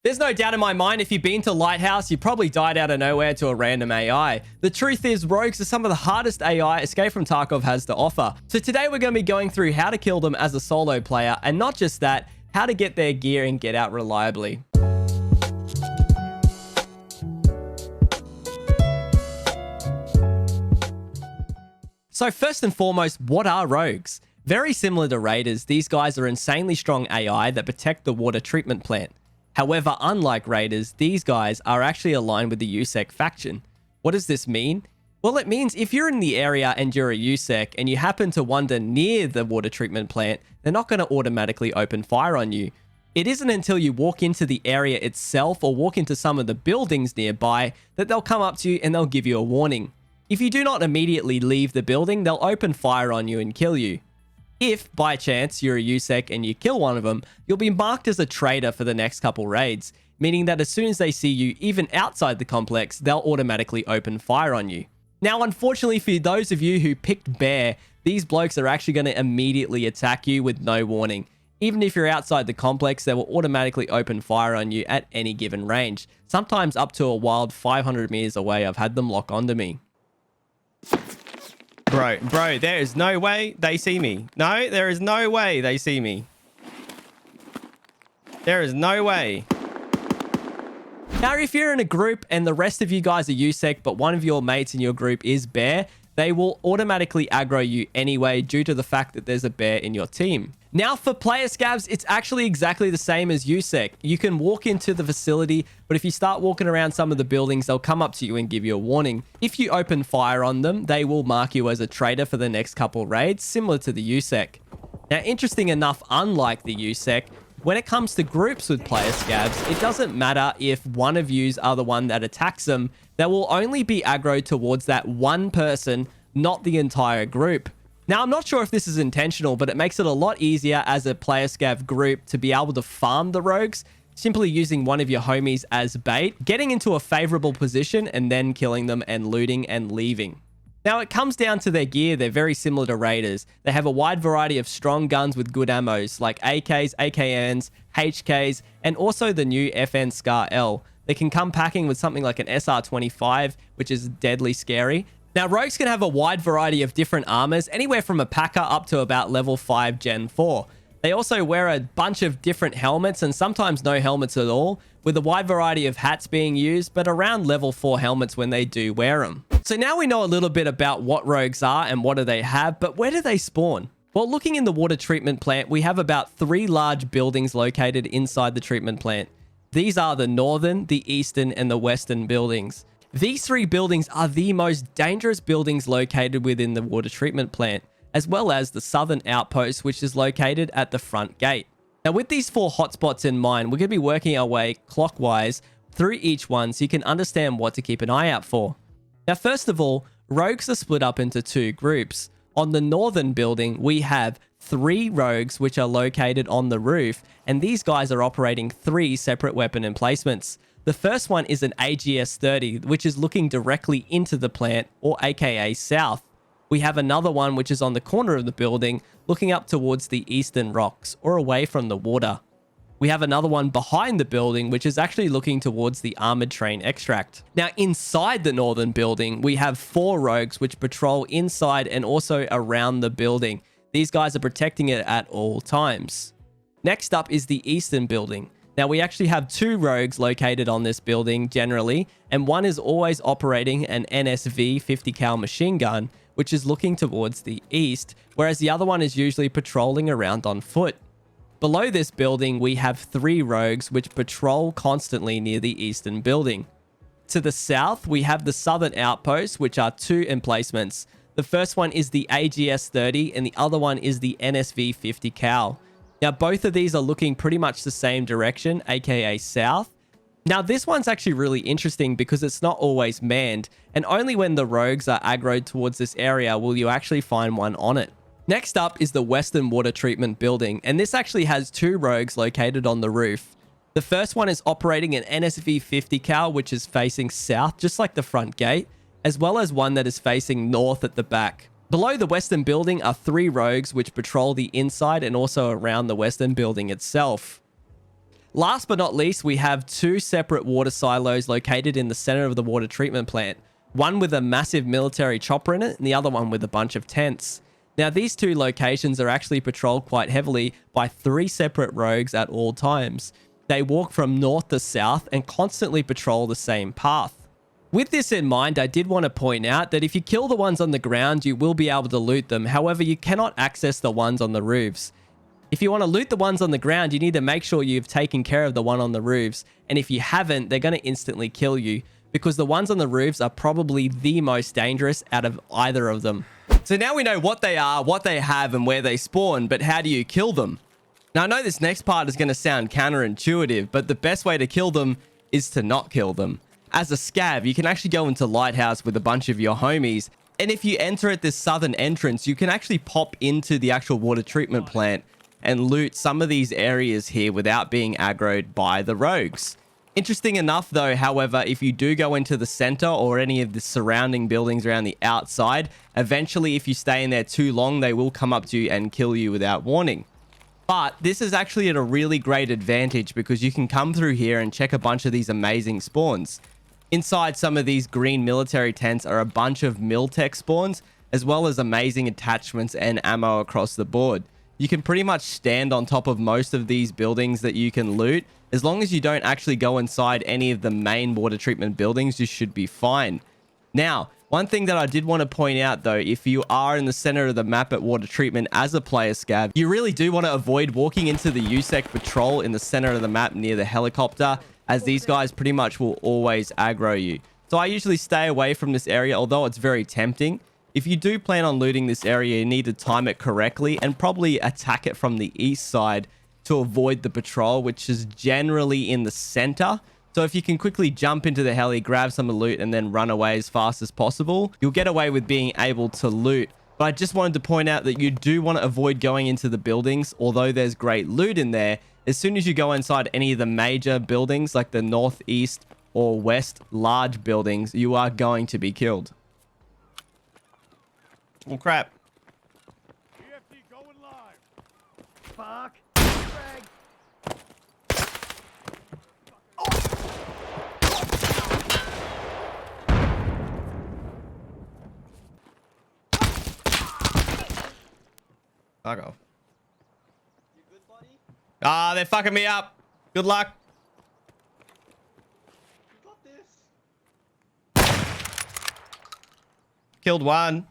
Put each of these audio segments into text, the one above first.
There's no doubt in my mind, if you've been to Lighthouse, you probably died out of nowhere to a random AI. The truth is, rogues are some of the hardest AI Escape from Tarkov has to offer. So today we're going to be going through how to kill them as a solo player, and not just that, how to get their gear and get out reliably. So first and foremost, what are rogues? Very similar to raiders, these guys are insanely strong AI that protect the water treatment plant. However, unlike raiders, these guys are actually aligned with the USEC faction. What does this mean? Well, it means if you're in the area and you're a USEC and you happen to wander near the water treatment plant, they're not going to automatically open fire on you. It isn't until you walk into the area itself or walk into some of the buildings nearby that they'll come up to you and they'll give you a warning. If you do not immediately leave the building, they'll open fire on you and kill you. If, by chance, you're a USEC and you kill one of them, you'll be marked as a traitor for the next couple raids, meaning that as soon as they see you, even outside the complex, they'll automatically open fire on you. Now, unfortunately for those of you who picked bear, these blokes are actually going to immediately attack you with no warning. Even if you're outside the complex, they will automatically open fire on you at any given range, sometimes up to a wild 500 meters away. I've had them lock onto me. Bro, there is no way they see me. No, there is no way they see me. There is no way. Now, if you're in a group and the rest of you guys are USEC, but one of your mates in your group is bear, they will automatically aggro you anyway due to the fact that there's a bear in your team. Now, for player scavs, it's actually exactly the same as USEC. You can walk into the facility, but if you start walking around some of the buildings, they'll come up to you and give you a warning. If you open fire on them, they will mark you as a traitor for the next couple raids, similar to the USEC. Now, interesting enough, unlike the USEC, when it comes to groups with player scavs, it doesn't matter if one of yous are the one that attacks them. They will only be aggroed towards that one person, not the entire group. Now, I'm not sure if this is intentional, but it makes it a lot easier as a player scav group to be able to farm the rogues, simply using one of your homies as bait, getting into a favorable position, and then killing them and looting and leaving. Now, it comes down to their gear. They're very similar to raiders. They have a wide variety of strong guns with good ammos, like AKs, AKNs, HKs, and also the new FN Scar L. They can come packing with something like an SR25, which is deadly scary. Now, rogues can have a wide variety of different armors, anywhere from a packer up to about level 5 Gen 4. They also wear a bunch of different helmets and sometimes no helmets at all, with a wide variety of hats being used, but around level 4 helmets when they do wear them. So now we know a little bit about what rogues are and what do they have, but where do they spawn? Well, looking in the water treatment plant, we have about 3 large buildings located inside the treatment plant. These are the northern, the eastern, and the western buildings. These 3 buildings are the most dangerous buildings located within the water treatment plant, as well as the southern outpost, which is located at the front gate. Now, with these 4 hotspots in mind, we're going to be working our way clockwise through each one so you can understand what to keep an eye out for. Now, first of all, rogues are split up into 2 groups. On the northern building, we have 3 rogues which are located on the roof, and these guys are operating 3 separate weapon emplacements. The first one is an AGS-30, which is looking directly into the plant, or aka south. We have another one which is on the corner of the building, looking up towards the eastern rocks, or away from the water. We have another one behind the building, which is actually looking towards the armored train extract. Now, inside the northern building, we have 4 rogues which patrol inside and also around the building. These guys are protecting it at all times. Next up is the eastern building. Now, we actually have 2 rogues located on this building generally, and one is always operating an NSV 50 cal machine gun, which is looking towards the east, whereas the other one is usually patrolling around on foot. Below this building, we have 3 rogues which patrol constantly near the eastern building. To the south, we have the southern outpost, which are 2 emplacements. The first one is the AGS-30 and the other one is the NSV 50 cal. Now, both of these are looking pretty much the same direction, aka south. Now, this one's actually really interesting because it's not always manned, and only when the rogues are aggroed towards this area will you actually find one on it. Next up is the western water treatment building, and this actually has 2 rogues located on the roof. The first one is operating an NSV 50 cal, which is facing south, just like the front gate, as well as one that is facing north at the back. Below the western building are 3 rogues which patrol the inside and also around the western building itself. Last but not least, we have 2 separate water silos located in the center of the water treatment plant. One with a massive military chopper in it, and the other one with a bunch of tents. Now, these 2 locations are actually patrolled quite heavily by 3 separate rogues at all times. They walk from north to south and constantly patrol the same path. With this in mind, I did want to point out that if you kill the ones on the ground, you will be able to loot them. However, you cannot access the ones on the roofs. If you want to loot the ones on the ground, you need to make sure you've taken care of the one on the roofs. And if you haven't, they're going to instantly kill you, because the ones on the roofs are probably the most dangerous out of either of them. So now we know what they are, what they have, and where they spawn, but how do you kill them? Now, I know this next part is going to sound counterintuitive, but the best way to kill them is to not kill them. As a scav, you can actually go into Lighthouse with a bunch of your homies, and if you enter at this southern entrance, you can actually pop into the actual water treatment plant and loot some of these areas here without being aggroed by the rogues. Interesting enough though, however, if you do go into the center or any of the surrounding buildings around the outside, eventually if you stay in there too long, they will come up to you and kill you without warning. But this is actually at a really great advantage because you can come through here and check a bunch of these amazing spawns. Inside some of these green military tents are a bunch of Miltech spawns, as well as amazing attachments and ammo across the board. You can pretty much stand on top of most of these buildings that you can loot. As long as you don't actually go inside any of the main water treatment buildings, you should be fine. Now, one thing that I did want to point out though, if you are in the center of the map at water treatment as a player scav, you really do want to avoid walking into the USEC patrol in the center of the map near the helicopter, as these guys pretty much will always aggro you. So I usually stay away from this area, although it's very tempting. If you do plan on looting this area, you need to time it correctly and probably attack it from the east side to avoid the patrol, which is generally in the center. So if you can quickly jump into the heli, grab some loot, and then run away as fast as possible, you'll get away with being able to loot. But I just wanted to point out that you do want to avoid going into the buildings, although there's great loot in there. As soon as you go inside any of the major buildings, like the northeast or west large buildings, you are going to be killed. Oh, crap. EFT going live. Fuck. Drag. Fuck off. You good, buddy? Ah, they're fucking me up. Good luck. You got this. Killed one.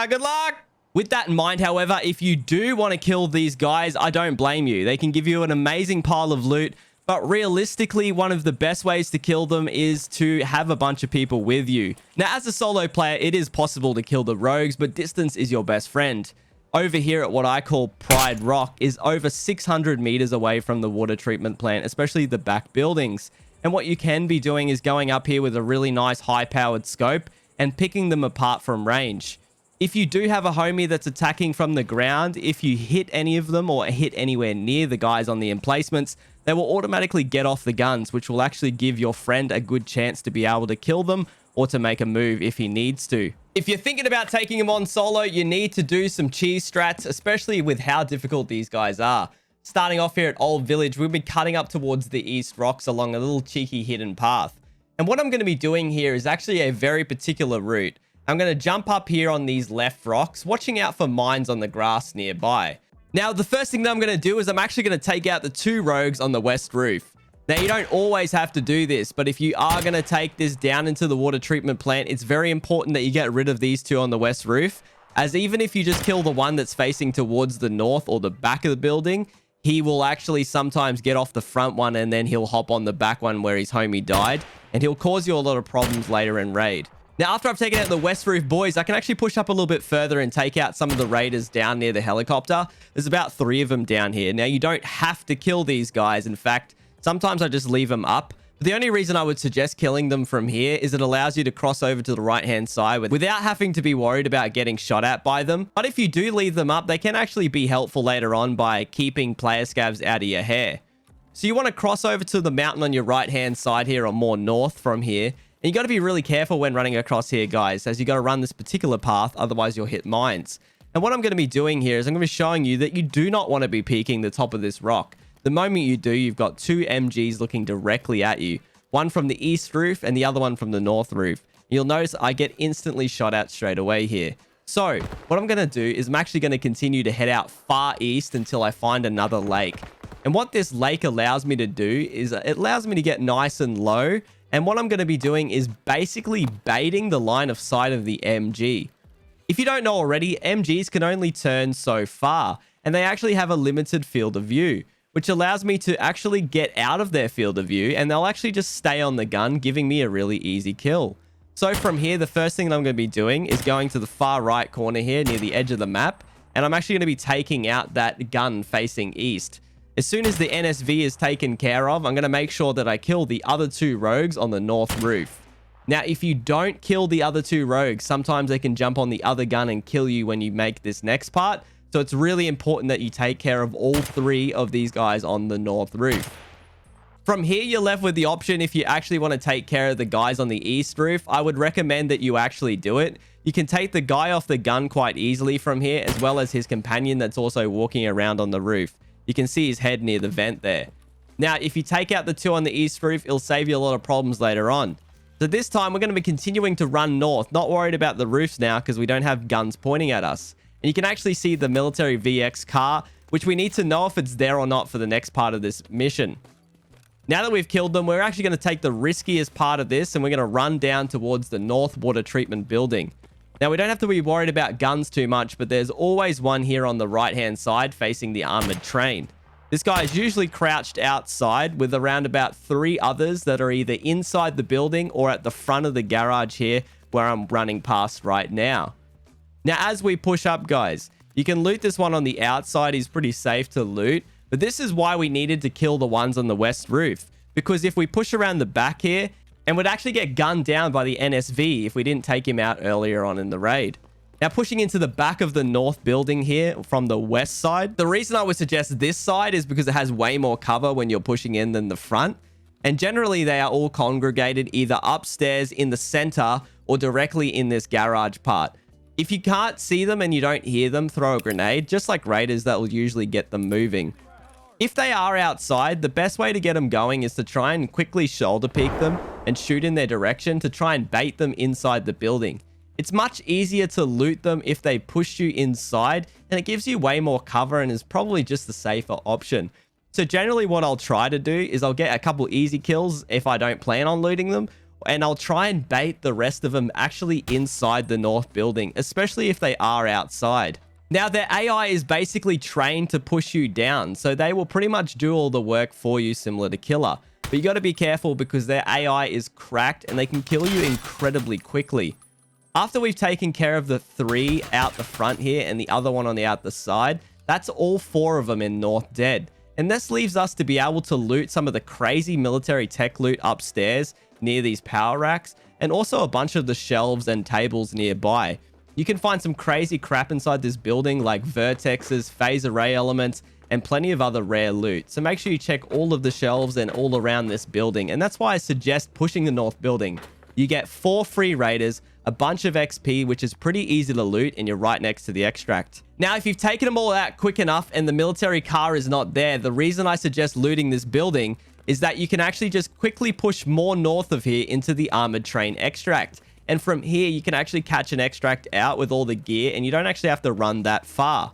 Good luck. With that in mind, however, if you do want to kill these guys, I don't blame you. They can give you an amazing pile of loot, but realistically, one of the best ways to kill them is to have a bunch of people with you. Now, as a solo player, it is possible to kill the rogues, but distance is your best friend. Over here at what I call Pride Rock is over 600 meters away from the water treatment plant, especially the back buildings. And what you can be doing is going up here with a really nice high-powered scope and picking them apart from range. If you do have a homie that's attacking from the ground, if you hit any of them or hit anywhere near the guys on the emplacements, they will automatically get off the guns, which will actually give your friend a good chance to be able to kill them or to make a move if he needs to. If you're thinking about taking him on solo, you need to do some cheese strats, especially with how difficult these guys are. Starting off here at Old Village, we'll be cutting up towards the East Rocks along a little cheeky hidden path. And what I'm going to be doing here is actually a very particular route. I'm going to jump up here on these left rocks, watching out for mines on the grass nearby. Now, the first thing that I'm going to do is I'm actually going to take out the 2 rogues on the west roof. Now, you don't always have to do this, but if you are going to take this down into the water treatment plant, it's very important that you get rid of these 2 on the west roof, as even if you just kill the one that's facing towards the north or the back of the building, he will actually sometimes get off the front one and then he'll hop on the back one where his homie died, and he'll cause you a lot of problems later in raid. Now, after I've taken out the west roof boys, I can actually push up a little bit further and take out some of the raiders down near the helicopter. There's about 3 of them down here. Now, you don't have to kill these guys. In fact, sometimes I just leave them up. But the only reason I would suggest killing them from here is it allows you to cross over to the right-hand side without having to be worried about getting shot at by them. But if you do leave them up, they can actually be helpful later on by keeping player scavs out of your hair. So you want to cross over to the mountain on your right-hand side here or more north from here. And you got to be really careful when running across here, guys, as you got to run this particular path, otherwise you'll hit mines. And what I'm going to be doing here is I'm going to be showing you that you do not want to be peeking the top of this rock. The moment you do, you've got two MGs looking directly at you. One from the east roof and the other one from the north roof. You'll notice I get instantly shot at straight away here. So what I'm going to do is I'm actually going to continue to head out far east until I find another lake. And what this lake allows me to do is it allows me to get nice and low. And what I'm going to be doing is basically baiting the line of sight of the MG. If you don't know already, MGs can only turn so far, and they actually have a limited field of view, which allows me to actually get out of their field of view, and they'll actually just stay on the gun, giving me a really easy kill. So from here, the first thing that I'm going to be doing is going to the far right corner here near the edge of the map, and I'm actually going to be taking out that gun facing east. As soon as the NSV is taken care of, I'm going to make sure that I kill the other two rogues on the north roof. Now, if you don't kill the other two rogues, sometimes they can jump on the other gun and kill you when you make this next part. So it's really important that you take care of all three of these guys on the north roof. From here, you're left with the option if you actually want to take care of the guys on the east roof. I would recommend that you actually do it. You can take the guy off the gun quite easily from here, as well as his companion that's also walking around on the roof. You can see his head near the vent there. Now, if you take out the two on the east roof, it'll save you a lot of problems later on. So this time, we're going to be continuing to run north. Not worried about the roofs now because we don't have guns pointing at us. And you can actually see the military VX car, which we need to know if it's there or not for the next part of this mission. Now that we've killed them, we're actually going to take the riskiest part of this and we're going to run down towards the North Water Treatment Building. Now, we don't have to be worried about guns too much, but there's always one here on the right-hand side facing the armored train. This guy is usually crouched outside with around about 3 others that are either inside the building or at the front of the garage here where I'm running past right now. Now, as we push up, guys, you can loot this one on the outside. He's pretty safe to loot. But this is why we needed to kill the ones on the west roof. Because if we push around the back here, and would actually get gunned down by the NSV if we didn't take him out earlier on in the raid. Now, pushing into the back of the north building here from the west side. The reason I would suggest this side is because it has way more cover when you're pushing in than the front. And generally, they are all congregated either upstairs in the center or directly in this garage part. If you can't see them and you don't hear them, throw a grenade. Just like raiders, that will usually get them moving. If they are outside, the best way to get them going is to try and quickly shoulder peek them and shoot in their direction to try and bait them inside the building. It's much easier to loot them if they push you inside, and it gives you way more cover and is probably just the safer option. So generally what I'll try to do is I'll get a couple easy kills if I don't plan on looting them, and I'll try and bait the rest of them actually inside the north building, especially if they are outside. Now, their AI is basically trained to push you down, so they will pretty much do all the work for you, similar to Killer. But you got to be careful because their AI is cracked and they can kill you incredibly quickly. After we've taken care of the 3 out the front here and the other one on the out the side, that's all 4 of them in North dead. And this leaves us to be able to loot some of the crazy military tech loot upstairs near these power racks, and also a bunch of the shelves and tables nearby. You can find some crazy crap inside this building like vertexes, phase array elements, and plenty of other rare loot. So make sure you check all of the shelves and all around this building. And that's why I suggest pushing the north building. You get 4 free raiders, a bunch of XP, which is pretty easy to loot, and you're right next to the extract. Now, if you've taken them all out quick enough and the military car is not there, the reason I suggest looting this building is that you can actually just quickly push more north of here into the armored train extract. And from here, you can actually catch an extract out with all the gear, and you don't actually have to run that far.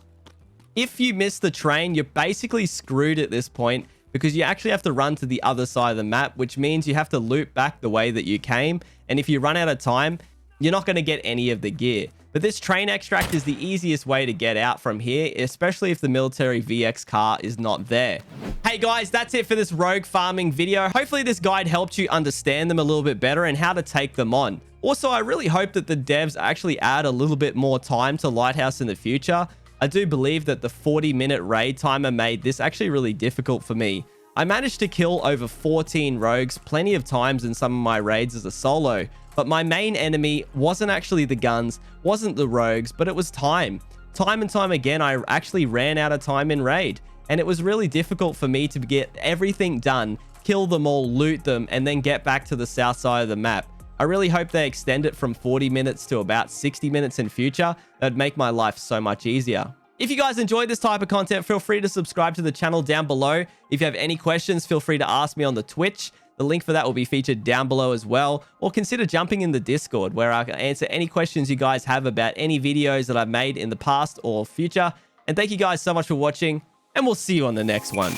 If you miss the train, you're basically screwed at this point because you actually have to run to the other side of the map, which means you have to loop back the way that you came. And if you run out of time, you're not going to get any of the gear. But this train extract is the easiest way to get out from here, especially if the military VX car is not there. Hey guys, that's it for this rogue farming video. Hopefully this guide helped you understand them a little bit better and how to take them on. Also, I really hope that the devs actually add a little bit more time to Lighthouse in the future. I do believe that the 40-minute raid timer made this actually really difficult for me. I managed to kill over 14 rogues plenty of times in some of my raids as a solo, but my main enemy wasn't actually the guns, wasn't the rogues, but it was time. Time and time again, I actually ran out of time in raid, and it was really difficult for me to get everything done, kill them all, loot them, and then get back to the south side of the map. I really hope they extend it from 40 minutes to about 60 minutes in future. That'd make my life so much easier. If you guys enjoyed this type of content, feel free to subscribe to the channel down below. If you have any questions, feel free to ask me on the Twitch. The link for that will be featured down below as well. Or consider jumping in the Discord where I can answer any questions you guys have about any videos that I've made in the past or future. And thank you guys so much for watching, and we'll see you on the next one.